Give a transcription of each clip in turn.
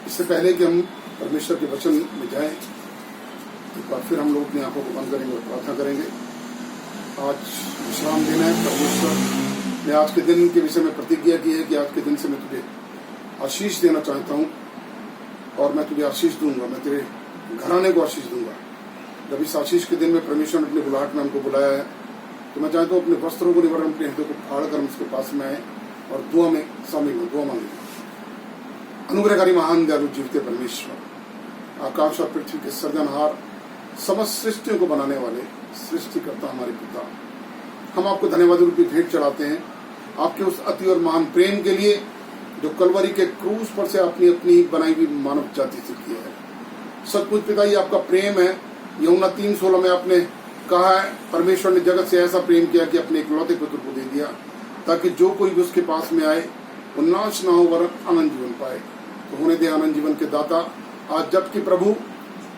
इससे पहले कि हम परमेश्वर के वचन में जाएं, एक बार फिर हम लोग अपनी आंखों को बंद करेंगे और प्रार्थना करेंगे। आज विश्राम दिन है। परमेश्वर ने आज के दिन के विषय में प्रतिज्ञा की है कि आज के दिन से मैं तुझे आशीष देना चाहता हूँ और मैं तुझे आशीष दूंगा, मैं तेरे घराने को आशीष दूंगा। जब इस आशीष के दिन में परमेश्वर ने अपनी बुलाहट में हमको बुलाया है, तो मैं चाहता हूँ अपने वस्त्रों को निवारण, अपने हृदय को फाड़ कर हम उसके पास में आए और दुआ में शामिल हो, दुआ मांगे। अनुग्रहकारी महान दयालु जीवते परमेश्वर, आकाश और पृथ्वी के सर्जनहार, समस्त सृष्टियों को बनाने वाले सृष्टिकर्ता हमारे पिता, हम आपको धन्यवाद रूपी भेंट चढ़ाते हैं आपके उस अति और महान प्रेम के लिए जो कलवरी के क्रूस पर से आपने अपनी बनाई हुई मानव जाति से किया है। सचमुच पिता, ये आपका प्रेम है। यूहन्ना 3:16 में आपने कहा है, परमेश्वर ने जगत से ऐसा प्रेम किया कि अपने इकलौते पुत्र को दे दिया ताकि जो कोई भी उसके पास में आए वो नाश ना हो वरन आनंद जीवन पाए। तो होने दे आनंद जीवन के दाता। आज जबकि प्रभु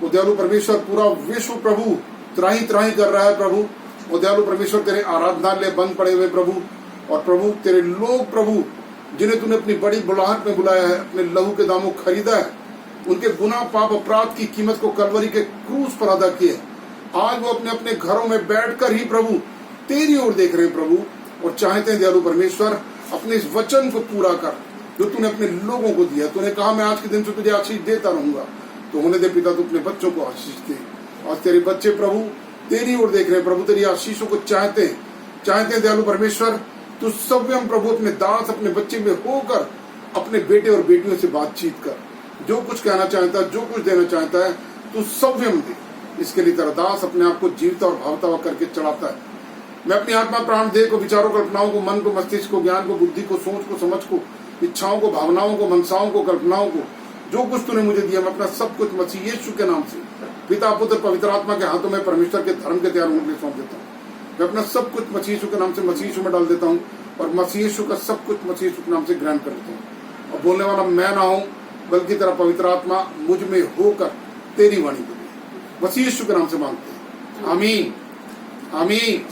वो दयालु परमेश्वर, पूरा विश्व प्रभु त्राही त्राही कर रहा है प्रभु, वो दयालु परमेश्वर तेरे आराधनालय बंद पड़े हुए प्रभु, और प्रभु तेरे लोग प्रभु जिन्हें तूने अपनी बड़ी बुलाहट में बुलाया है, अपने लहू के दामों खरीदा है, उनके गुनाह पाप अपराध की कीमत को कलवरी के क्रूस पर अदा किए। आज वो अपने अपने घरों में बैठकर ही प्रभु तेरी ओर देख रहे हैं प्रभु, और चाहते हैं दयालु परमेश्वर अपने इस वचन को पूरा कर जो तूने अपने लोगों को दिया। तूने कहा मैं आज के दिन से तुझे आशीष देता रहूंगा। तो होने दे पिता, तू अपने बच्चों को आशीष दे। और तेरे बच्चे प्रभु तेरी ओर देख रहे हैं प्रभु, तेरी आशीषों को चाहते हैं दयालु परमेश्वर। तू सव्यम प्रभु अपने दास, अपने बच्चे में होकर अपने बेटे और बेटियों से बातचीत कर, जो कुछ कहना चाहता है, जो कुछ देना चाहता है, तू सव्यम दे। इसके लिए तेरा दास अपने आप को जीवता और भावता हुआ करके चढ़ाता है। मैं अपनी आत्मा, प्राण, देह को, विचारों, कल्पनाओं को, मन को, मस्तिष्क को, ज्ञान को, बुद्धि को, सोच को, समझ को, इच्छाओं को, भावनाओं को, मनसाओं को, कल्पनाओं को, जो कुछ तूने मुझे दिया, मैं अपना सब कुछ मसीह यीशु के नाम से पिता, पुत्र, पवित्र आत्मा के हाथों में परमेश्वर के धर्म के तैयार होने के लिए सौंप देता हूँ। मैं अपना सब कुछ मसीह यीशु के नाम से मसीह यीशु में डाल देता हूँ और मसीह यीशु का सब कुछ मसीह यीशु के नाम से ग्रहण कर लेता हूँ। और बोलने वाला मैं ना हूँ बल्कि तेरा पवित्र आत्मा मुझ में होकर तेरी वाणी बोले। मसीह यीशु के नाम से मांगते हैं, आमीन आमीन।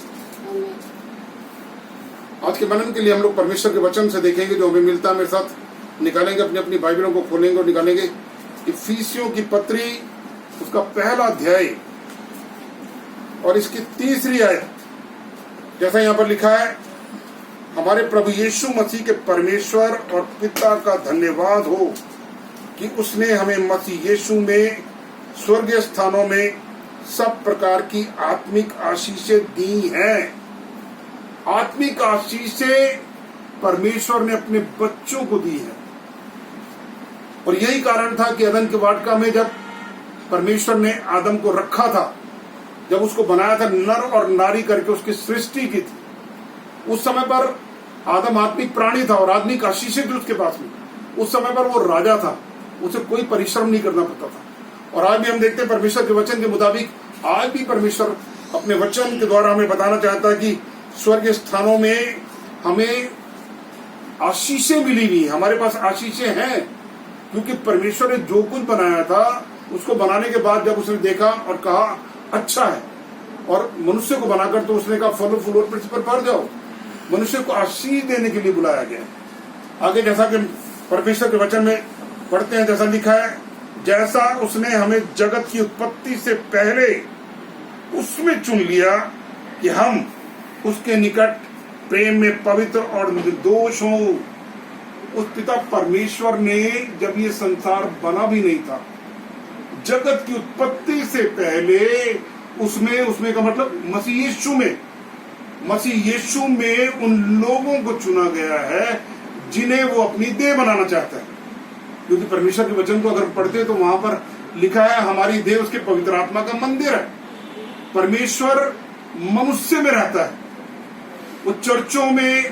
आज के मनन के लिए हम लोग परमेश्वर के वचन से देखेंगे जो हमें मिलता है। मेरे साथ निकालेंगे, अपनी अपनी बाइबलों को खोलेंगे और निकालेंगे इफिसियों की पत्री, उसका पहला अध्याय और इसकी 3री आयत। जैसा यहाँ पर लिखा है, हमारे प्रभु यीशु मसीह के परमेश्वर और पिता का धन्यवाद हो कि उसने हमें मसीह यीशु में स्वर्गीय स्थानों में सब प्रकार की आत्मिक आशीषें दी हैं। आत्मिक आशीषें परमेश्वर ने अपने बच्चों को दी है। और यही कारण था कि अदन के वाटिका में जब परमेश्वर ने आदम को रखा था, जब उसको बनाया था, नर और नारी करके उसकी सृष्टि की थी, उस समय पर आदम आत्मिक प्राणी था और आत्मिक आशीषें थी उसके पास में। उस समय पर वो राजा था, उसे कोई परिश्रम नहीं करना पड़ता था। और आज भी हम देखते हैं परमेश्वर के वचन के मुताबिक आज भी परमेश्वर अपने वचन के द्वारा हमें बताना चाहता है कि स्वर्गीय स्थानों में हमें आशीषें मिली हुई, हमारे पास आशीषें हैं, क्योंकि परमेश्वर ने जो कुछ बनाया था उसको बनाने के बाद जब उसने देखा और कहा अच्छा है, और मनुष्य को बनाकर तो उसने कहा फलो फूल और पृथ्वी पर भर जाओ। मनुष्य को आशीष देने के लिए बुलाया गया। आगे जैसा कि परमेश्वर के वचन में पढ़ते हैं, जैसा लिखा है, जैसा उसने हमें जगत की उत्पत्ति से पहले उसमें चुन लिया कि हम उसके निकट प्रेम में पवित्र और निर्दोष हो। उस पिता परमेश्वर ने जब ये संसार बना भी नहीं था, जगत की उत्पत्ति से पहले उसमें का मतलब मसीह यीशु में उन लोगों को चुना गया है जिन्हें वो अपनी देह बनाना चाहता है। क्योंकि परमेश्वर के वचन को अगर पढ़ते तो वहां पर लिखा है हमारी देह उसके पवित्र आत्मा का मंदिर है। परमेश्वर मनुष्य में रहता है, वो चर्चों में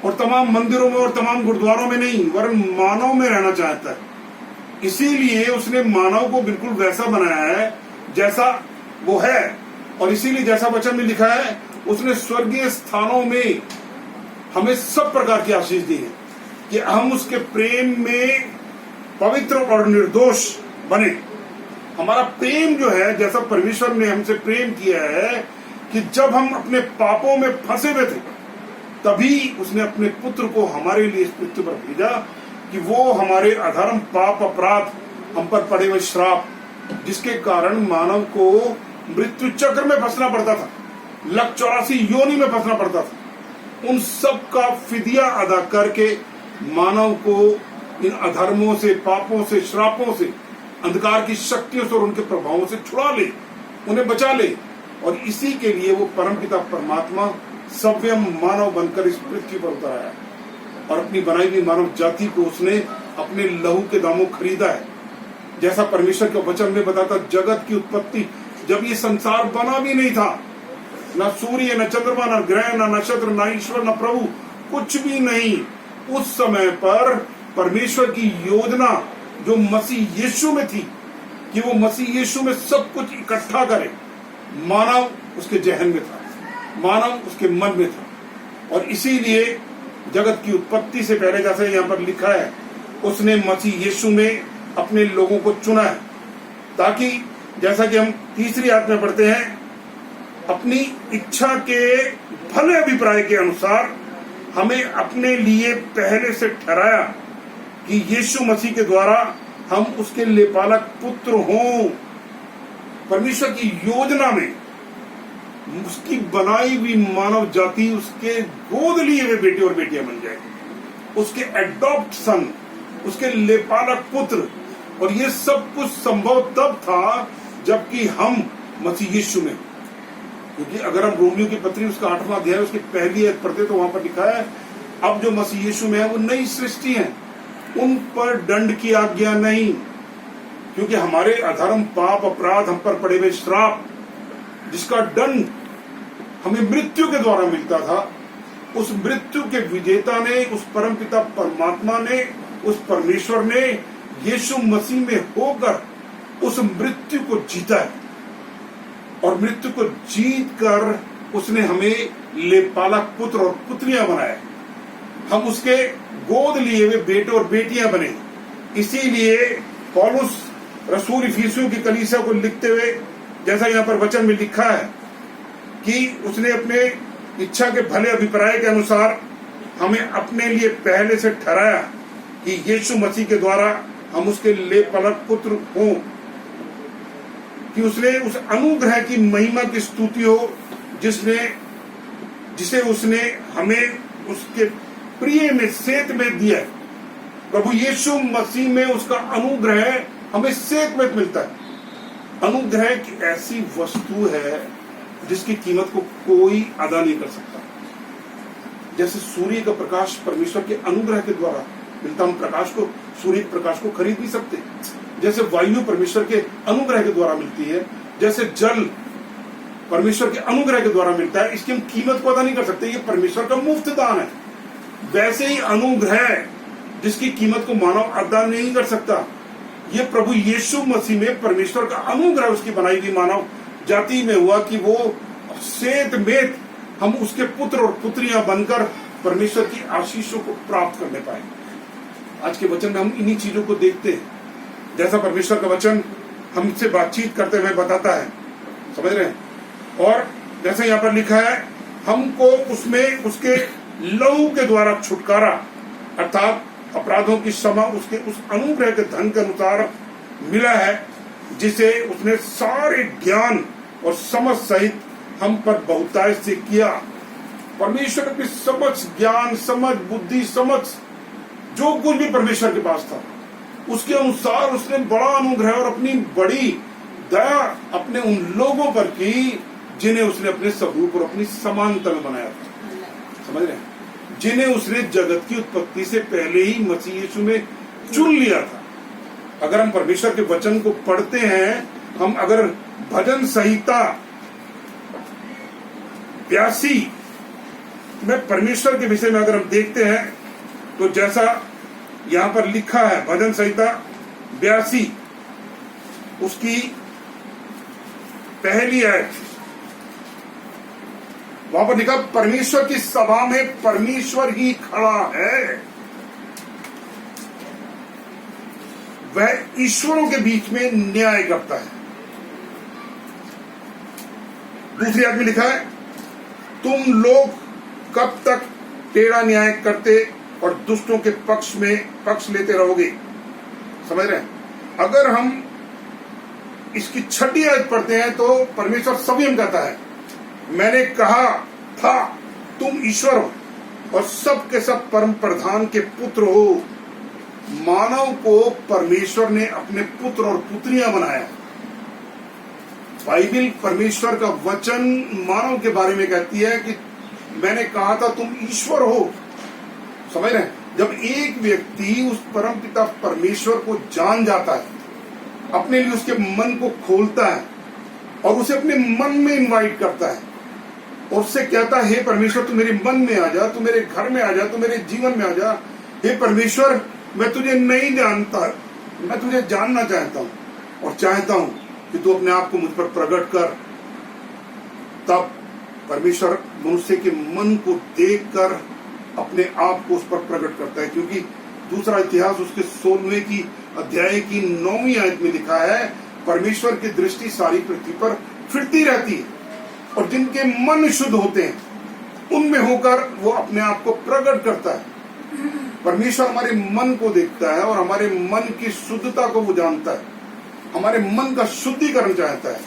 और तमाम मंदिरों में और तमाम गुरुद्वारों में नहीं, वरन मानव में रहना चाहता है। इसीलिए उसने मानव को बिल्कुल वैसा बनाया है जैसा वो है। और इसीलिए जैसा वचन में लिखा है, उसने स्वर्गीय स्थानों में हमें सब प्रकार की आशीष दी है कि हम उसके प्रेम में पवित्र और निर्दोष बने। हमारा प्रेम जो है, जैसा परमेश्वर ने हमसे प्रेम किया है कि जब हम अपने पापों में फंसे हुए थे, तभी उसने अपने पुत्र को हमारे लिए इस पृथ्वी पर भेजा कि वो हमारे अधर्म, पाप, अपराध, हम पर पड़े हुए श्राप, जिसके कारण मानव को मृत्यु चक्र में फंसना पड़ता था, लक 84 योनि में फंसना पड़ता था, उन सब का फिदिया अदा करके मानव को इन अधर्मों से, पापों से, श्रापों से, अंधकार की शक्तियों से और उनके प्रभावों से छुड़ा ले, उन्हें बचा ले। और इसी के लिए वो परमपिता परमात्मा सभ्य मानव बनकर इस पृथ्वी पर उतर आया और अपनी बनाई हुई मानव जाति को उसने अपने लहू के दामों खरीदा है। जैसा परमेश्वर के वचन में बताता, जगत की उत्पत्ति जब ये संसार बना भी नहीं था, न सूर्य, न चंद्रमा, न ग्रह, न नक्षत्र, न ईश्वर, न प्रभु, कुछ भी नहीं, उस समय पर परमेश्वर की योजना जो मसीह यीशु में थी कि वो मसीह यीशु में सब कुछ इकट्ठा करे, मानव उसके जहन में था, मानव उसके मन में था। और इसीलिए जगत की उत्पत्ति से पहले, जैसे यहाँ पर लिखा है, उसने मसीह यीशु में अपने लोगों को चुना है, ताकि जैसा कि हम तीसरी आयत में पढ़ते हैं, अपनी इच्छा के भले अभिप्राय के अनुसार हमें अपने लिए पहले से ठहराया कि यीशु मसीह के द्वारा हम उसके लेपालक पुत्र हों। परमेश्वर की योजना में उसकी बनाई हुई मानव जाति उसके गोद लिए हुए बेटे और बेटियां बन जाए, उसके एडॉप्ट सन, उसके लेपालक पुत्र। और ये सब कुछ संभव तब था जबकि हम मसीह यीशु में, क्योंकि अगर हम रोमियो की पत्री उसका 8वां अध्याय उसकी पहली आयत पढ़ते तो वहां पर लिखा है, अब जो मसीह यीशु में है वो नई सृष्टि है, उन पर दंड की आज्ञा नहीं, क्योंकि हमारे अधर्म, पाप, अपराध, हम पर पड़े हुए श्राप, जिसका दंड हमें मृत्यु के द्वारा मिलता था, उस मृत्यु के विजेता ने, उस परमपिता परमात्मा ने, उस परमेश्वर ने यीशु मसीह में होकर उस मृत्यु को जीता है। और मृत्यु को जीत कर उसने हमें लेपालक पुत्र और पुत्रियां बनाया, हम उसके गोद लिए हुए बेटे और बेटियां बने। इसीलिए पौलुस रसूल इफिसियों की कलीसिया को लिखते हुए, जैसा यहाँ पर वचन में लिखा है, कि उसने अपने इच्छा के भले अभिप्राय के अनुसार हमें अपने लिए पहले से ठहराया कि यीशु मसीह के द्वारा हम उसके लेपालक पुत्र हों, कि उसने उस अनुग्रह की महिमा की स्तुति हो जिसे उसने हमें उसके प्रिय में सेत में दिया है। प्रभु यीशु मसीह में उसका अनुग्रह हमें सेत में मिलता है। अनुग्रह एक ऐसी वस्तु है जिसकी कीमत को कोई अदा नहीं कर सकता। जैसे सूर्य का प्रकाश परमेश्वर के अनुग्रह के द्वारा मिलता, हम प्रकाश को, सूर्य के प्रकाश को खरीद नहीं सकते। जैसे वायु परमेश्वर के अनुग्रह के द्वारा मिलती है, जैसे जल परमेश्वर के अनुग्रह के द्वारा मिलता है, इसकी हम कीमत को अदा नहीं कर सकते, ये परमेश्वर का मुफ्त दान है। वैसे ही अनुग्रह जिसकी कीमत को मानव अदा नहीं कर सकता, ये प्रभु यीशु मसीह में परमेश्वर का अनुग्रह उसकी बनाई हुई मानव जाति में हुआ कि वो सेत में हम उसके पुत्र और पुत्रियां बनकर परमेश्वर की आशीषों को प्राप्त करने पाए। आज के वचन में हम इन्हीं चीजों को देखते हैं, जैसा परमेश्वर का वचन हमसे बातचीत करते हुए बताता है, समझ रहे हैं। और जैसे यहाँ पर लिखा है, हमको उसमें उसके लहू के द्वारा छुटकारा, अर्थात अपराधों की क्षमा उसके उस अनुग्रह के धन के अनुसार मिला है, जिसे उसने सारे ज्ञान और समझ सहित हम पर बहुतायत से किया। परमेश्वर की समझ, ज्ञान, समझ, बुद्धि, समझ, जो कुछ भी परमेश्वर के पास था, उसके अनुसार उसने बड़ा अनुग्रह और अपनी बड़ी दया अपने उन लोगों पर की जिन्हें उसने अपने स्वरूप और अपनी समानता में बनाया था। समझ रहे हैं? जिन्हें उसने जगत की उत्पत्ति से पहले ही मसीह यीशु में चुन लिया था। अगर हम परमेश्वर के वचन को पढ़ते हैं, हम अगर भजन संहिता 82 में परमेश्वर के विषय में अगर हम देखते हैं, तो जैसा यहां पर लिखा है, भजन संहिता 82 उसकी पहली आयत, वहां पर लिखा, परमेश्वर की सभा में परमेश्वर ही खड़ा है, वह ईश्वरों के बीच में न्याय करता है। दूसरी आयत में लिखा है, तुम लोग कब तक टेढ़ा न्याय करते और दुष्टों के पक्ष लेते रहोगे। समझ रहे हैं? अगर हम इसकी 6ठी आयत पढ़ते हैं तो परमेश्वर संयम कहता है, मैंने कहा था तुम ईश्वर हो और सब के सब परम प्रधान के पुत्र हो। मानव को परमेश्वर ने अपने पुत्र और पुत्रियां बनाया। बाइबल, परमेश्वर का वचन मानव के बारे में कहती है कि मैंने कहा था तुम ईश्वर हो। समझ रहे हैं? जब एक व्यक्ति उस परम पिता परमेश्वर को जान जाता है, अपने लिए उसके मन को खोलता है और उसे अपने मन में इनवाइट करता है और उससे कहता है, हे परमेश्वर तू मेरे मन में आ जा, तू मेरे घर में आ जा, तू मेरे जीवन में आ जा। हे परमेश्वर, मैं तुझे नहीं जानता, मैं तुझे जानना चाहता हूं और चाहता हूं कि तू अपने आप को मुझ पर प्रकट कर। तब परमेश्वर मनुष्य के मन को देखकर अपने आप को उस पर प्रकट करता है, क्योंकि दूसरा इतिहास उसके 16वें की अध्याय की 9वीं आयत में लिखा है, परमेश्वर की दृष्टि सारी पृथ्वी पर फिरती रहती है और जिनके मन शुद्ध होते हैं उनमें होकर वो अपने आप को प्रकट करता है। परमेश्वर हमारे मन को देखता है और हमारे मन की शुद्धता को वो जानता है, हमारे मन का शुद्धिकरण चाहता है।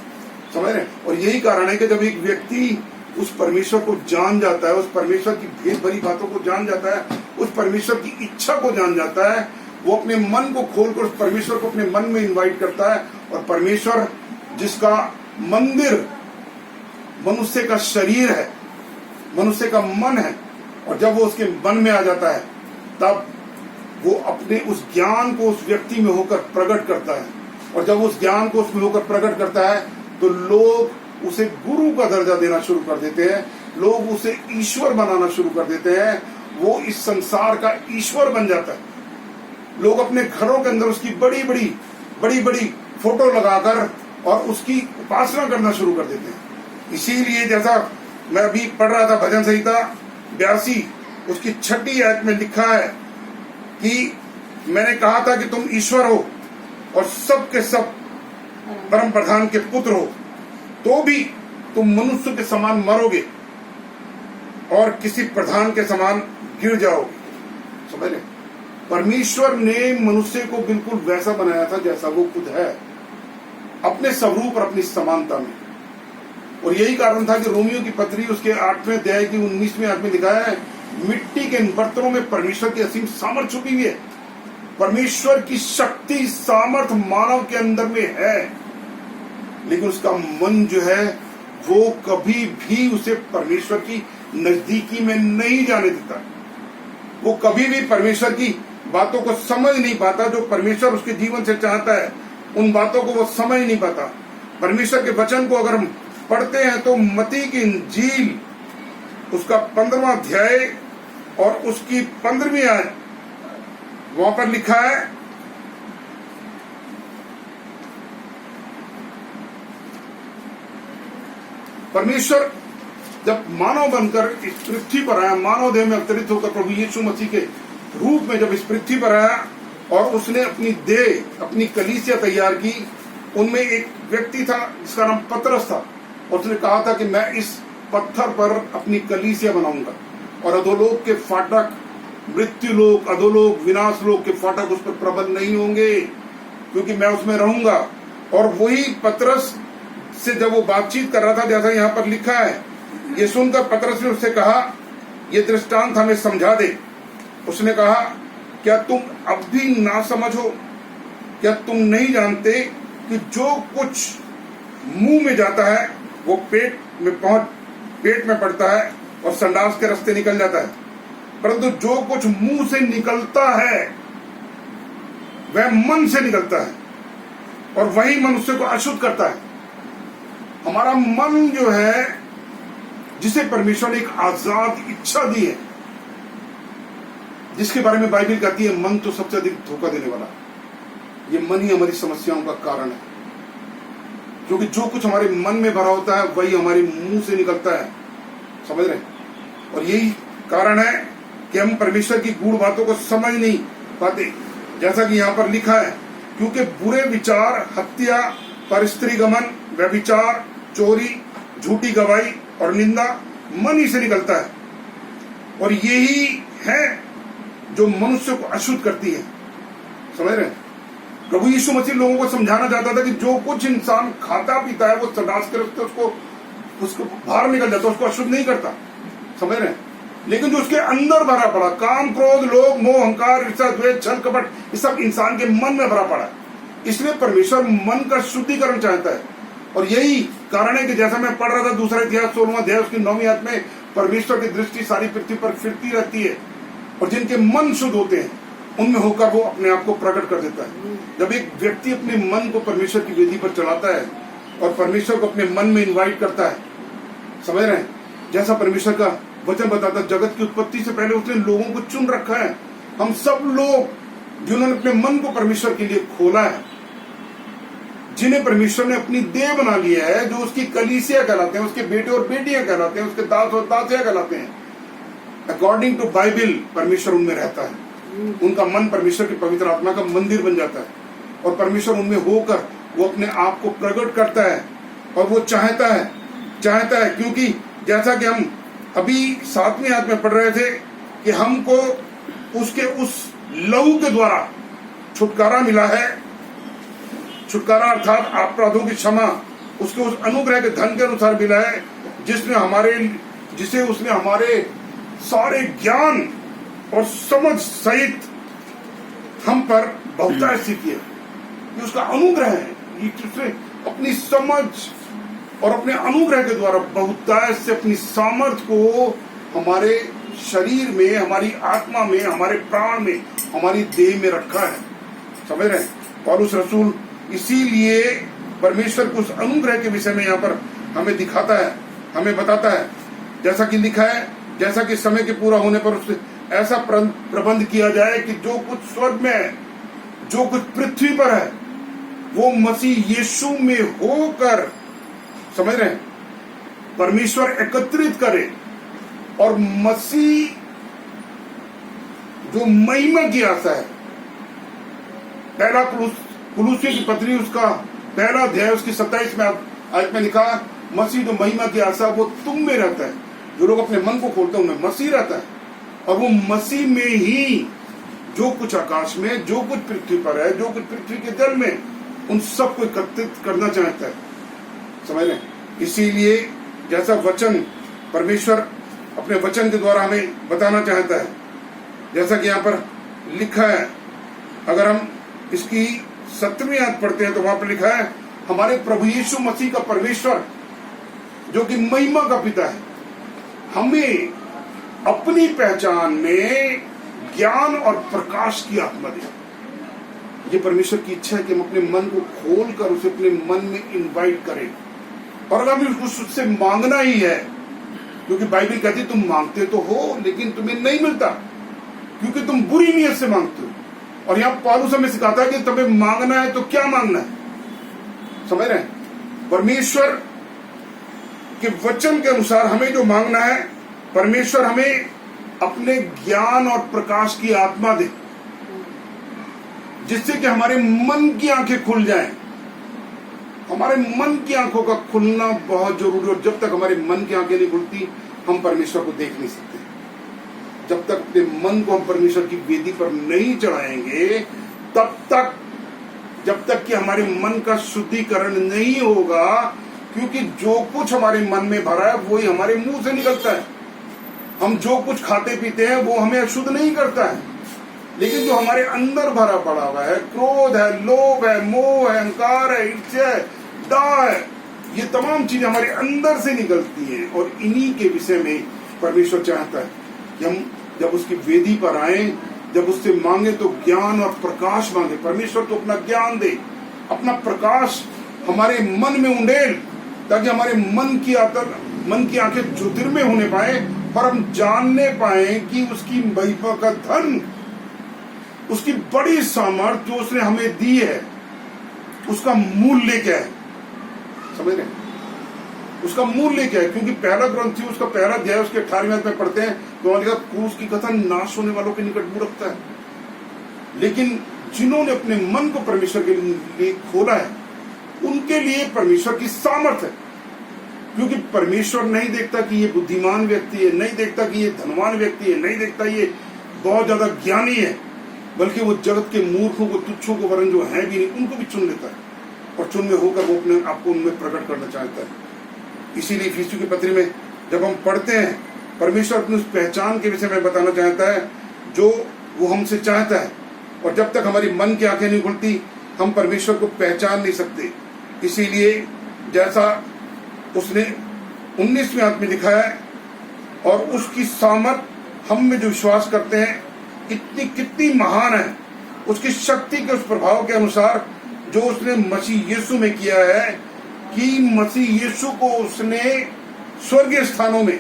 समझ रहे हैं? और यही कारण है कि जब एक व्यक्ति उस परमेश्वर को जान जाता है, उस परमेश्वर की भेद भरी बातों को जान जाता है, उस परमेश्वर की इच्छा को जान जाता है, वो अपने मन को खोलकर उस परमेश्वर को अपने मन में इनवाइट करता है। और परमेश्वर जिसका मंदिर मनुष्य का शरीर है, मनुष्य का मन है, और जब वो उसके मन में आ जाता है तब वो अपने उस ज्ञान को उस व्यक्ति में होकर प्रकट करता है। और जब उस ज्ञान को उसमें होकर प्रकट करता है तो लोग उसे गुरु का दर्जा देना शुरू कर देते हैं, लोग उसे ईश्वर बनाना शुरू कर देते हैं। वो इस संसार का ईश्वर बन जाता है। लोग अपने घरों के अंदर उसकी बड़ी बड़ी फोटो लगाकर और उसकी उपासना करना शुरू कर देते हैं। इसीलिए जैसा मैं अभी पढ़ रहा था भजन संहिता 82 उसकी 6ठी आयत में लिखा है कि मैंने कहा था कि तुम ईश्वर हो और सब के सब परम प्रधान के पुत्र हो, तो भी तुम मनुष्य के समान मरोगे और किसी प्रधान के समान गिर जाओगे। समझ रहे? परमेश्वर ने मनुष्य को बिल्कुल वैसा बनाया था जैसा वो खुद है, अपने स्वरूप और अपनी समानता में। और यही कारण था कि रोमियो की पत्री उसके 8वें अध्याय की 19वीं आयत में लिखा है, मिट्टी के इन बर्तनों में परमेश्वर की असीम सामर्थ छुपी हुई है। परमेश्वर की शक्ति सामर्थ मानव के अंदर में है, लेकिन उसका मन जो है वो कभी भी उसे परमेश्वर की नजदीकी में नहीं जाने देता। वो कभी भी परमेश्वर की बातों को समझ नहीं पाता। जो परमेश्वर उसके जीवन से चाहता है उन बातों को वो समझ नहीं पाता। परमेश्वर के वचन को अगर हम पढ़ते हैं तो मत्ती की इंजील उसका 15वां अध्याय और उसकी 15वीं आयत वहां पर लिखा है, परमेश्वर जब मानव बनकर इस पृथ्वी पर आया, मानव देह में अवतरित होकर प्रभु यीशु मसीह के रूप में जब इस पृथ्वी पर आया और उसने अपनी देह, अपनी कलीसिया तैयार की, उनमें एक व्यक्ति था जिसका नाम पतरस था और उसने कहा था कि मैं इस पत्थर पर अपनी कलीसिया बनाऊंगा और अधोलोक के फाटक, मृत्यु लोक, अधोलोक, विनाश लोक के फाटक उस पर प्रबल नहीं होंगे, क्योंकि मैं उसमें रहूंगा। और वही पतरस से जब वो बातचीत कर रहा था, जैसा यहाँ पर लिखा है, ये सुनकर पतरस ने उससे कहा, ये दृष्टांत हमें समझा दे। उसने कहा, क्या तुम अब भी ना समझ हो? क्या तुम नहीं जानते कि जो कुछ मुंह में जाता है वो पेट में पड़ता है और संडास के रास्ते निकल जाता है, परंतु जो कुछ मुंह से निकलता है वह मन से निकलता है और वही मनुष्य को अशुद्ध करता है। हमारा मन जो है, जिसे परमेश्वर ने एक आजाद इच्छा दी है, जिसके बारे में बाइबल कहती है मन तो सबसे अधिक धोखा देने वाला। ये मन ही हमारी समस्याओं का कारण है, क्योंकि जो कुछ हमारे मन में भरा होता है वही हमारे मुंह से निकलता है। समझ रहे? और यही कारण है कि हम परमेश्वर की गूढ़ बातों को समझ नहीं पाते। जैसा कि यहाँ पर लिखा है, क्योंकि बुरे विचार, हत्या, परस्त्रीगमन, व्यभिचार, चोरी, झूठी गवाही और निंदा मन ही से निकलता है, और यही है जो मनुष्य को अशुद्ध करती है। समझ रहे हैं? प्रभु यीशु मसीह लोगों को समझाना चाहता था कि जो कुछ इंसान खाता पीता है वो संडास करके उसको बाहर निकल जाता है, उसको अशुद्ध नहीं करता। समझ रहे हैं? लेकिन जो उसके अंदर भरा पड़ा काम, क्रोध, लोभ, मोह, अहंकार, ईर्ष्या, द्वेष, छल, कपट, ये सब इंसान के मन में भरा पड़ा है। इसलिए परमेश्वर मन का शुद्धिकरण चाहता है। और यही कारण है कि जैसा मैं पढ़ रहा था दूसरा इतिहास 16वां अध्याय उसकी 9वीं आयत में, परमेश्वर की दृष्टि सारी पृथ्वी पर फिरती रहती है और जिनके मन शुद्ध होते हैं उनमें होकर वो अपने आप को प्रकट कर देता है। जब एक व्यक्ति अपने मन को परमेश्वर की वेदी पर चढ़ाता है और परमेश्वर को अपने मन में इन्वाइट करता है, समझ रहे हैं, जैसा परमेश्वर का वचन बताता है, जगत की उत्पत्ति से पहले उसने लोगों को चुन रखा है। हम सब लोग जिन्होंने अपने मन को परमेश्वर के लिए खोला है, जिन्हें परमेश्वर ने अपनी देह बना लिया है, जो उसकी कलीसिया कहलाते हैं, उसके बेटे और बेटियां कहलाते हैं, उसके दास और दासियां कहलाते हैं। अकॉर्डिंग टू बाइबल परमेश्वर उनमें रहता है। उनका मन परमेश्वर की पवित्र आत्मा का मंदिर बन जाता है और परमेश्वर उनमें होकर वो अपने आप को प्रकट करता है। और वो चाहता है क्योंकि जैसा कि हम अभी 7वीं आयत में पढ़ रहे थे कि हमको उसके उस लहू के द्वारा छुटकारा मिला है। छुटकारा अर्थात अपराधों की क्षमा उसके उस अनुग्रह के धन के अनुसार मिला है, जिसे उसने हमारे सारे ज्ञान और समझ सहित हम पर बहुतायत से किया। ये उसका अनुग्रह है। ये उसने अपनी समझ और अपने अनुग्रह के द्वारा बहुतायत से अपनी सामर्थ को हमारे शरीर में, हमारी आत्मा में, हमारे प्राण में, हमारी देह में रखा है। समझ रहे हैं? पौलुस रसूल इसीलिए परमेश्वर को उस अनुग्रह के विषय में यहाँ पर हमें दिखाता है, हमें बताता है, जैसा कि लिखा है, जैसा कि समय के पूरा होने पर उससे ऐसा प्रबंध किया जाए कि जो कुछ स्वर्ग में है, जो कुछ पृथ्वी पर है, वो मसीह यीशु में होकर, समझ रहे हैं, परमेश्वर एकत्रित करे और मसीह जो महिमा की आशा है। पहला कुलुस्सियों की पत्री उसका पहला अध्याय उसकी 27 में आयत में लिखा, मसीह जो महिमा की आशा वो तुम में रहता है। जो लोग अपने मन को खोलते हैं उनमें मसीह रहता है और वो मसीह में ही जो कुछ आकाश में, जो कुछ पृथ्वी पर है, जो कुछ पृथ्वी के जल में, उन सबको एकत्रित करना चाहता है। समझ रहे? इसीलिए जैसा वचन परमेश्वर अपने वचन के द्वारा हमें बताना चाहता है, जैसा कि यहाँ पर लिखा है, अगर हम इसकी 7वीं आयत पढ़ते हैं तो वहां पर लिखा है, हमारे प्रभु यीशु मसीह का परमेश्वर जो कि महिमा का पिता है, हमें अपनी पहचान में ज्ञान और प्रकाश की आत्मा दे। ये परमेश्वर की इच्छा है कि हम अपने मन को खोलकर उसे अपने मन में इनवाइट करें। और अगर हमें उससे मांगना ही है, क्योंकि बाइबल कहती है तुम मांगते तो हो लेकिन तुम्हें नहीं मिलता क्योंकि तुम बुरी नीयत से मांगते हो। और यहाँ पौलुस हमें सिखाता है कि तुम्हें मांगना है तो क्या मांगना है। समझ रहे हैं? परमेश्वर के वचन के अनुसार हमें जो मांगना है, परमेश्वर हमें अपने ज्ञान और प्रकाश की आत्मा दे, जिससे कि हमारे मन की आंखें खुल जाएं। हमारे मन की आंखों का खुलना बहुत जरूरी है। और जब तक हमारे मन की आंखें नहीं खुलती हम परमेश्वर को देख नहीं सकते। जब तक अपने मन को हम परमेश्वर की वेदी पर नहीं चढ़ाएंगे, तब तक, जब तक कि हमारे मन का शुद्धिकरण नहीं होगा, क्योंकि जो कुछ हमारे मन में भरा है वही हमारे मुंह से निकलता है। हम जो कुछ खाते पीते हैं वो हमें अशुद्ध नहीं करता है, लेकिन जो हमारे अंदर भरा पड़ा हुआ है, क्रोध है, लोभ है, मोह है, अहंकार है, ईर्ष्या है, दाह है, ये तमाम चीजें हमारे अंदर से निकलती हैं। और इन्हीं के विषय में परमेश्वर चाहता है कि हम जब उसकी वेदी पर आए, जब उससे मांगे तो ज्ञान और प्रकाश मांगे। परमेश्वर तो अपना ज्ञान दे, अपना प्रकाश हमारे मन में उंडेल, ताकि हमारे मन की आंखें ज्योतिर्मय होने पाए और हम जानने पाए कि उसकी महिमा का धन, उसकी बड़ी सामर्थ जो उसने हमें दी है, उसका मूल्य क्या है। समझ रहे हैं? उसका मूल्य क्या है? क्योंकि पहला ग्रंथी उसका पहला अध्याय उसके 18वें आयत में पढ़ते हैं तो वहां लिखा, क्रूस की कथा नाश होने वालों के निकट मुंह रखता है, लेकिन जिन्होंने अपने मन को परमेश्वर के लिए खोला है उनके लिए परमेश्वर की सामर्थ है। क्योंकि परमेश्वर नहीं देखता कि ये बुद्धिमान व्यक्ति है, नहीं देखता कि ये धनवान व्यक्ति है, नहीं देखता ये बहुत ज्यादा ज्ञानी है, बल्कि वो जगत के मूर्खों को, तुच्छों को, वरन जो है भी नहीं, उनको भी चुन लेता है और चुन में होकर वो अपने आपको उनमें प्रकट करना चाहता है। इसीलिए इफिसियों की पत्री में जब हम पढ़ते हैं, परमेश्वर अपनी उस पहचान के विषय में बताना चाहता है जो वो हमसे चाहता है, और जब तक हमारी मन की आंखें नहीं खुलती हम परमेश्वर को पहचान नहीं सकते। इसीलिए जैसा उसने 19वें आयत में लिखा है, और उसकी सामर्थ हम में जो विश्वास करते हैं कितनी महान है, उसकी शक्ति के उस प्रभाव के अनुसार जो उसने मसीह यीशु में किया है, कि मसीह यीशु को उसने स्वर्गीय स्थानों में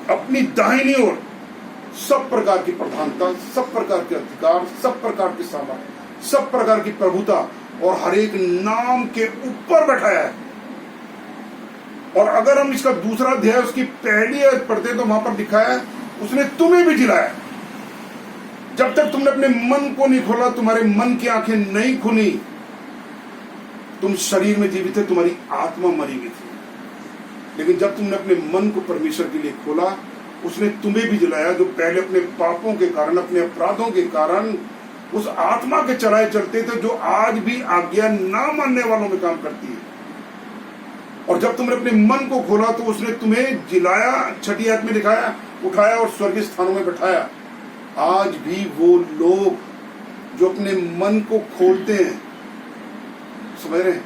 अपनी दाहिनी ओर सब प्रकार की प्रधानता, सब प्रकार के अधिकार, सब प्रकार की सामर्थ, सब प्रकार की प्रभुता और हर एक नाम के ऊपर बैठाया है। और अगर हम इसका दूसरा अध्याय उसकी पहली आयत पढ़ते तो वहां पर लिखा है उसने तुम्हें भी जिलाया। जब तक तुमने अपने मन को नहीं खोला, तुम्हारे मन की आंखें नहीं खुली, तुम शरीर में जीवित थे, तुम्हारी आत्मा मरी गई थी। लेकिन जब तुमने अपने मन को परमेश्वर के लिए खोला, उसने तुम्हें भी जिलाया, जो पहले अपने पापों के कारण, अपने अपराधों के कारण उस आत्मा के चलाए चलते थे जो आज भी आज्ञा ना मानने वालों में काम करती है। और जब तुमने अपने मन को खोला तो उसने तुम्हें जिलाया, 6ठी आयत में दिखाया, उठाया और स्वर्गीय स्थानों में बैठाया। आज भी वो लोग जो अपने मन को खोलते हैं, समझ रहे हैं,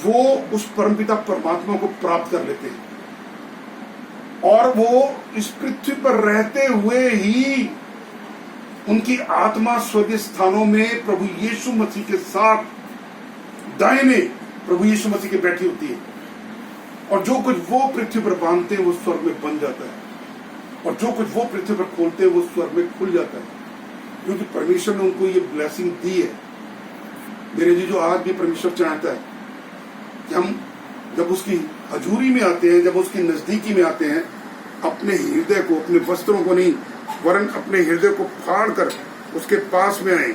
वो उस परमपिता परमात्मा को प्राप्त कर लेते हैं, और वो इस पृथ्वी पर रहते हुए ही उनकी आत्मा स्वर्गीय स्थानों में प्रभु यीशु मसीह के साथ दाहिने प्रभु यीशु मसीह के बैठी होती है। और जो कुछ वो पृथ्वी पर बांधते हैं वो स्वर्ग में बन जाता है, और जो कुछ वो पृथ्वी पर खोलते हैं वो स्वर्ग में खुल जाता है, क्योंकि परमेश्वर ने उनको ये ब्लेसिंग दी है। मेरे जी, जो आज भी परमेश्वर चाहता है कि हम जब उसकी हजूरी में आते हैं, जब उसकी नजदीकी में आते हैं, अपने हृदय को, अपने वस्त्रों को नहीं, वरन अपने हृदय को फाड़ कर उसके पास में आए।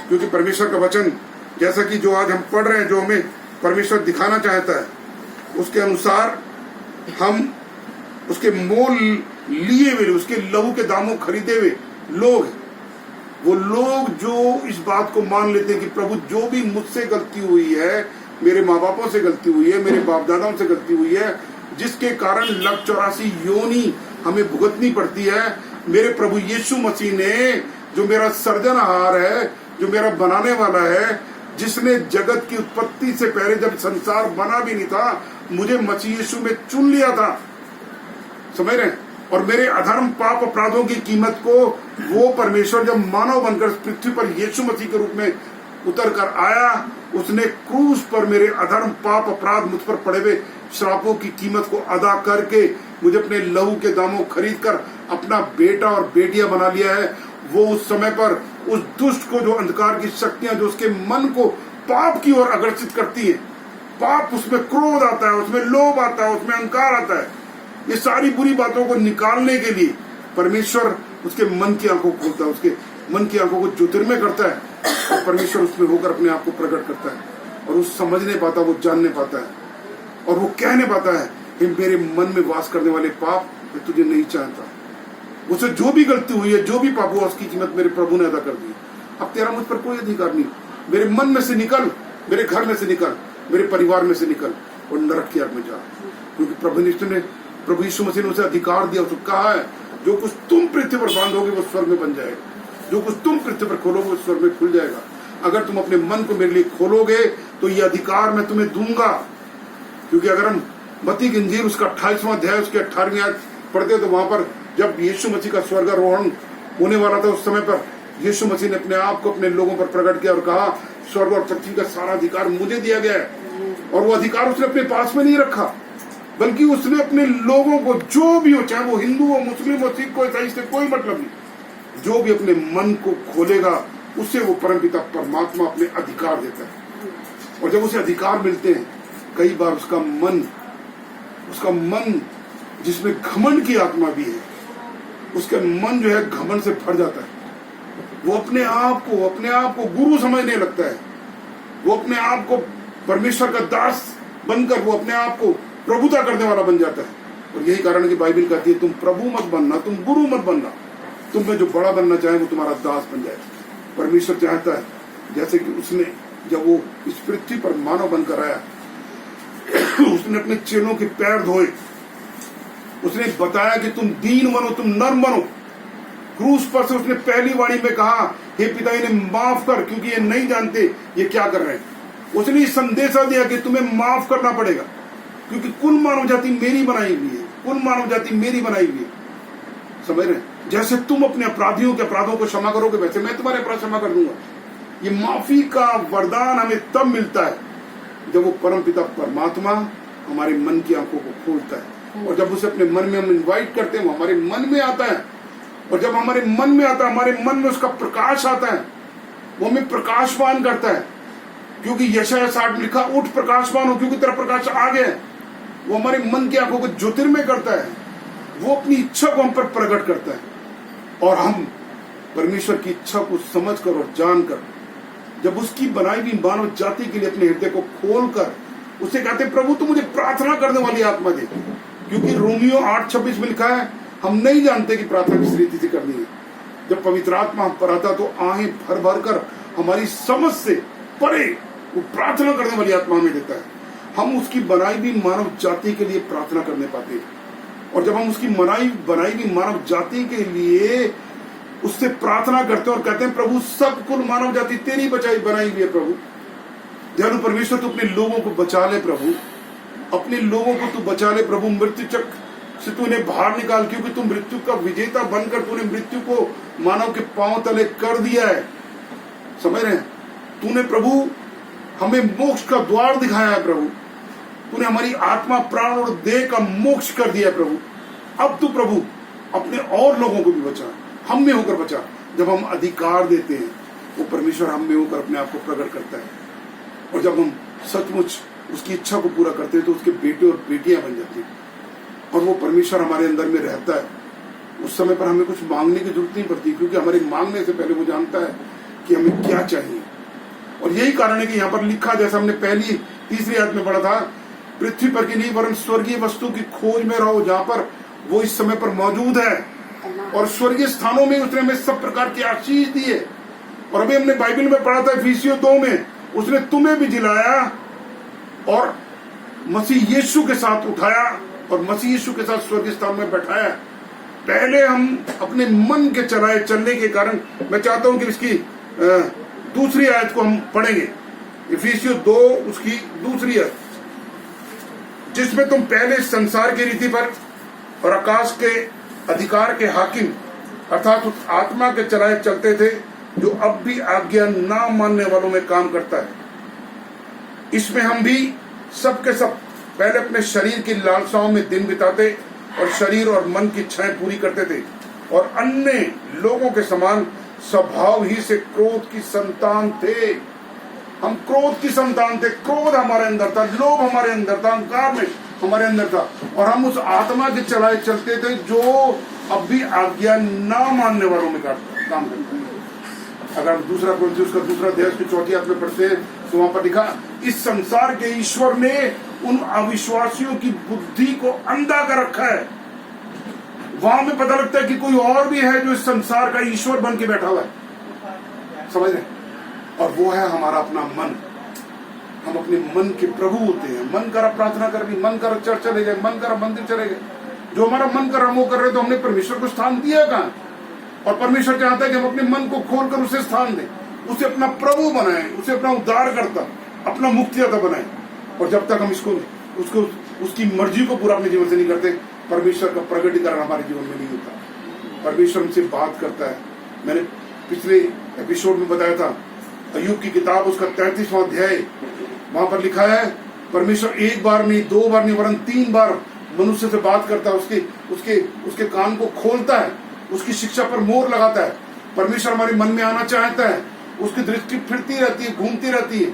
क्योंकि परमेश्वर का वचन, जैसा कि जो आज हम पढ़ रहे हैं, जो हमें परमेश्वर दिखाना चाहता है, उसके अनुसार हम उसके मोल लिए हुए, उसके लहू के दामों खरीदे हुए लोग, वो लोग जो इस बात को मान लेते हैं कि प्रभु जो भी मुझसे गलती हुई है, मेरे माँ बापों से गलती हुई है, मेरे बाप दादाओं से गलती हुई है, जिसके कारण 184 योनि हमें भुगतनी पड़ती है, मेरे प्रभु यीशु मसीह ने, जो मेरा सर्जनहार है, जो मेरा बनाने वाला है, जिसने जगत की उत्पत्ति से पहले जब संसार बना भी नहीं था, मुझे मसीह यीशु में चुन लिया था, समझ रहे हैं। और मेरे अधर्म पाप अपराधों की कीमत को वो परमेश्वर जब मानव बनकर पृथ्वी पर यीशु मसीह के रूप में उतर कर आया, उसने क्रूस पर मेरे अधर्म पाप अपराध, मुझ पर पड़े हुए श्रापों की कीमत को अदा करके मुझे अपने लहू के दामों खरीद कर अपना बेटा और बेटियां बना लिया है। वो उस समय पर उस दुष्ट को, जो अंधकार की शक्तियां जो उसके मन को पाप की ओर आकर्षित करती है, पाप, उसमें क्रोध आता है, उसमें लोभ आता है, उसमें अहंकार आता है, ये सारी बुरी बातों को निकालने के लिए परमेश्वर उसके मन की आंखों को खोलता है, उसके मन की आंखों को ज्योतिर्मय करता है, और परमेश्वर उसमें होकर अपने आप को प्रकट करता है, और वो समझने पाता, वो जानने पाता है, और वो कहने पाता है कि मेरे मन में वास करने वाले पाप मैं तुझे नहीं चाहता। उसे जो भी गलती हुई है, जो भी पाप हुआ, उसकी कीमत मेरे प्रभु ने अदा कर दी। अब तेरा मुझ पर कोई अधिकार नहीं। मेरे मन में से निकल, मेरे घर में से निकल, मेरे परिवार में से निकल और नरक की आग में जा। क्योंकि प्रभु यीशु मसीह ने उसे अधिकार दिया, उसको कहा है जो कुछ तुम पृथ्वी पर बांधोगे वो स्वर्ग में बन जाएगा, जो कुछ तुम पृथ्वी पर खोलोगे वो स्वर्ग में खुल जाएगा। अगर तुम अपने मन को मेरे लिए खोलोगे तो ये अधिकार मैं तुम्हें दूंगा। क्योंकि अगर हम मत्ती की इंजील उसका 28वां अध्याय उसके 18वीं आयत पढ़ते तो वहां पर जब यीशु मसीह का स्वर्गारोहण होने वाला था, उस समय पर यीशु मसीह ने अपने आप को अपने लोगों पर प्रकट किया और कहा, स्वर्ग और पृथ्वी का सारा अधिकार मुझे दिया गया है। और वो अधिकार उसने अपने पास में नहीं रखा, बल्कि उसने अपने लोगों को, जो भी हो, चाहे वो हिंदू हो, मुस्लिम हो, सिख हो, ईसाई, से कोई मतलब नहीं, जो भी अपने मन को खोलेगा उसे वो परमपिता परमात्मा अपने अधिकार देता है। और जब उसे अधिकार मिलते हैं, कई बार उसका मन जिसमें घमंड की आत्मा भी है, उसका मन जो है घमंड से भर जाता है। वो अपने आप को गुरु समझने लगता है, वो अपने आप को परमेश्वर का दास बनकर वो अपने आप को प्रभुता करने वाला बन जाता है। और यही कारण है कि बाइबल कहती है तुम प्रभु मत बनना, तुम गुरु मत बनना, तुम में जो बड़ा बनना चाहे वो तुम्हारा दास बन जाए। परमेश्वर चाहता है जैसे कि उसने जब वो इस पृथ्वी पर मानव बनकर आया उसने अपने चेलों के पैर धोए, उसने बताया कि तुम दीन बनो, तुम नर्म बनो। क्रूस पर से उसने पहली वाणी में कहा, हे पिता इन्हें माफ कर क्योंकि ये नहीं जानते ये क्या कर रहे हैं। उसने संदेशा दिया कि तुम्हें माफ करना पड़ेगा क्योंकि कुल मानव जाति मेरी बनाई हुई है, कुल मानव जाति मेरी बनाई हुई है। समझ रहे? जैसे तुम अपने अपराधियों के अपराधों को क्षमा करोगे वैसे मैं तुम्हारे अपराध क्षमा कर दूंगा। ये माफी का वरदान हमें तब मिलता है जब वो परम पिता परमात्मा हमारे मन की आंखों को खोलता है, और जब उसे अपने मन में हम इन्वाइट करते हैं वो हमारे मन में आता है, और जब हमारे मन में आता है हमारे मन में उसका प्रकाश आता है, वो हमें प्रकाशवान करता है। क्योंकि यशायाह 60 लिखा, उठ प्रकाशवान हो क्योंकि तेरा प्रकाश आ गया है। वो हमारे मन की आंखों को ज्योतिर्मय करता है, वो अपनी इच्छा को हम पर प्रकट करता है, और हम परमेश्वर की इच्छा को समझकर और जानकर जब उसकी बनाई हुई मानव जाति के लिए अपने हृदय को खोलकर उसे कहते हैं प्रभु तू मुझे प्रार्थना करने वाली आत्मा दे। क्योंकि रोमियो 8:26 में लिखा है, हम नहीं जानते कि प्रार्थना किस रीति से करनी है। जब पवित्र आत्मा हम पर आता तो आहें भर भर कर हमारी समझ से परे वो प्रार्थना करने वाली आत्मा हमें देता है। हम उसकी बनाई हुई मानव जाति के लिए प्रार्थना करने पाते हैं, और जब हम उसकी बनाई हुई मानव जाति के लिए उससे प्रार्थना करते हैं और कहते हैं प्रभु सब कुल मानव जाति तेरी बनाई हुई है। प्रभु दयालु परमेश्वर तू अपने लोगों को बचा ले, प्रभु अपने लोगों को तू बचा ले प्रभु। मृत्यु चक्र से तू उन्हें बाहर निकाल, क्योंकि तू मृत्यु का विजेता बनकर तूने मृत्यु को मानव के पांव तले कर दिया है। समझ रहे हैं? तूने प्रभु हमें मोक्ष का द्वार दिखाया है प्रभु, तूने हमारी आत्मा प्राण और देह का मोक्ष कर दिया है प्रभु। अब तू प्रभु अपने और लोगों को भी बचा, हम में होकर बचा। जब हम अधिकार देते हैं वो परमेश्वर हम में होकर अपने आप को प्रकट करता है, और जब हम सचमुच उसकी इच्छा को पूरा करते हैं तो उसके बेटे और बेटियां बन जाती हैं, और वो परमेश्वर हमारे अंदर में रहता है। उस समय पर हमें कुछ मांगने की जरूरत नहीं पड़ती, क्योंकि हमारे मांगने से पहले वो जानता है कि हमें क्या चाहिए। और यही कारण है कि यहाँ पर लिखा, जैसा हमने पहली तीसरी आयत में पढ़ा था, पृथ्वी पर की नहीं वरन स्वर्गीय वस्तु की खोज में रहो जहाँ पर वो इस समय पर मौजूद है, और स्वर्गीय स्थानों में उसने हमें सब प्रकार की आशीष दी है। और अभी हमने बाइबल में पढ़ा था इफिसियों 2 में, उसने तुम्हें भी जिलाया और मसीह यीशु के साथ उठाया और मसीह यीशु के साथ स्वर्गीय स्थान में बैठाया। पहले हम अपने मन के चलने के कारण, मैं चाहता हूं कि इसकी दूसरी आयत को हम पढ़ेंगे, इफिसियों 2 उसकी दूसरी आयत, जिसमें तुम पहले संसार की रीति पर और आकाश के अधिकार के हाकिम अर्थात उस आत्मा के चलाए चलते थे जो अब भी आज्ञा ना मानने वालों में काम करता है। इसमें हम भी सब के सब पहले अपने शरीर की लालसाओं में दिन बिताते और शरीर और मन की इच्छाएं पूरी करते थे, और अन्य लोगों के समान स्वभाव ही से क्रोध की संतान थे। हम क्रोध की संतान थे, क्रोध हमारे अंदर था, लोभ हमारे अंदर था, अहंकार में हमारे अंदर था, और हम उस आत्मा के चलाए चलते थे जो अब भी आज्ञा ना मानने वालों में काम करता है। अगर हम दूसरा कोरिन्थियों का दूसरा अध्याय की 4वीं आयत में पढ़ते हैं तो वहां पर लिखा, इस संसार के ईश्वर ने उन अविश्वासियों की बुद्धि को अंधा कर रखा है। वहां में पता लगता है कि कोई और भी है जो इस संसार का ईश्वर बन के बैठा हुआ है। समझ रहे? और वो है हमारा अपना मन। हम अपने मन के प्रभु होते हैं। मन करा प्रार्थना कर भी, मन करा चर्च चले गए, मन करा मंदिर चले गए, जो हमारा मन कर हम वो कर रहे, तो हमने परमेश्वर को स्थान दिया कहाँ? और परमेश्वर चाहता है कि हम अपने मन को खोलकर उसे स्थान दें, उसे अपना प्रभु बनाएं, उसे अपना उद्धारकर्ता, अपना मुक्तिदाता बनाएं। और जब तक हम उसको उसकी मर्जी को पूरा अपने जीवन से नहीं करते, परमेश्वर का प्रकटीकरण हमारे जीवन में नहीं होता। परमेश्वर हमसे बात करता है। मैंने पिछले एपिसोड में बताया था, अय्यूब की किताब उसका 33वां अध्याय, वहां पर लिखा है परमेश्वर एक बार नहीं, 2 बार नहीं, वरन 3 बार मनुष्य से बात करता है, उसके कान को खोलता है, उसकी शिक्षा पर मोहर लगाता है। परमेश्वर हमारे मन में आना चाहता है, उसकी दृष्टि फिरती रहती है, घूमती रहती है।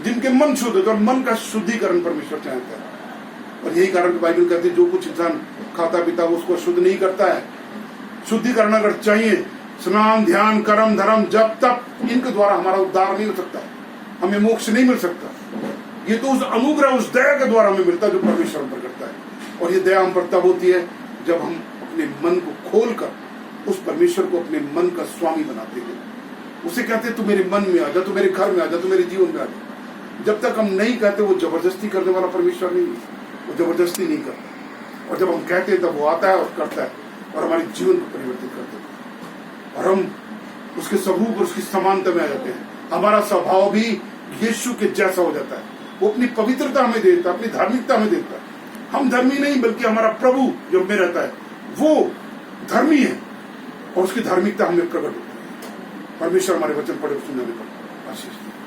जिनके मन शुद्ध होते, और मन का शुद्धिकरण परमेश्वर चाहता है। और यही कारण बाइबल कहती है, जो कुछ इंसान खाता पीता उसको शुद्ध नहीं करता है। शुद्धिकरण अगर चाहिए, स्नान, ध्यान, कर्म, धर्म, जब तक इनके द्वारा हमारा उद्धार नहीं हो सकता, हमें मोक्ष नहीं मिल सकता। ये तो उस अनुग्रह, उस दया के द्वारा हमें मिलता है जो परमेश्वर पर करता है। और ये दया हम पर तब होती है जब हम अपने मन को खोलकर उस परमेश्वर को अपने मन का स्वामी बनाते हैं। उसे कहते तू मेरे मन में आ जा, तू मेरे घर में आ जा, तू मेरे जीवन में आ जा। जब तक हम नहीं कहते, वो जबरदस्ती करने वाला परमेश्वर नहीं है, वो जबरदस्ती नहीं करता। और जब हम कहते हैं तब वो आता है और करता है और हमारे जीवन को परिवर्तित कर देता है और हम उसके स्वरूप और उसकी समानता में आ जाते हैं। हमारा स्वभाव भी यीशु के जैसा हो जाता है। वो अपनी पवित्रता हमें देता है, अपनी धार्मिकता हमें देता है। हम धर्मी नहीं, बल्कि हमारा प्रभु जो में रहता है वो धर्मी है और उसकी धार्मिकता हमें प्रकट होती है। परमेश्वर हमारे वचन पढ़े सुनने में आशीष दे।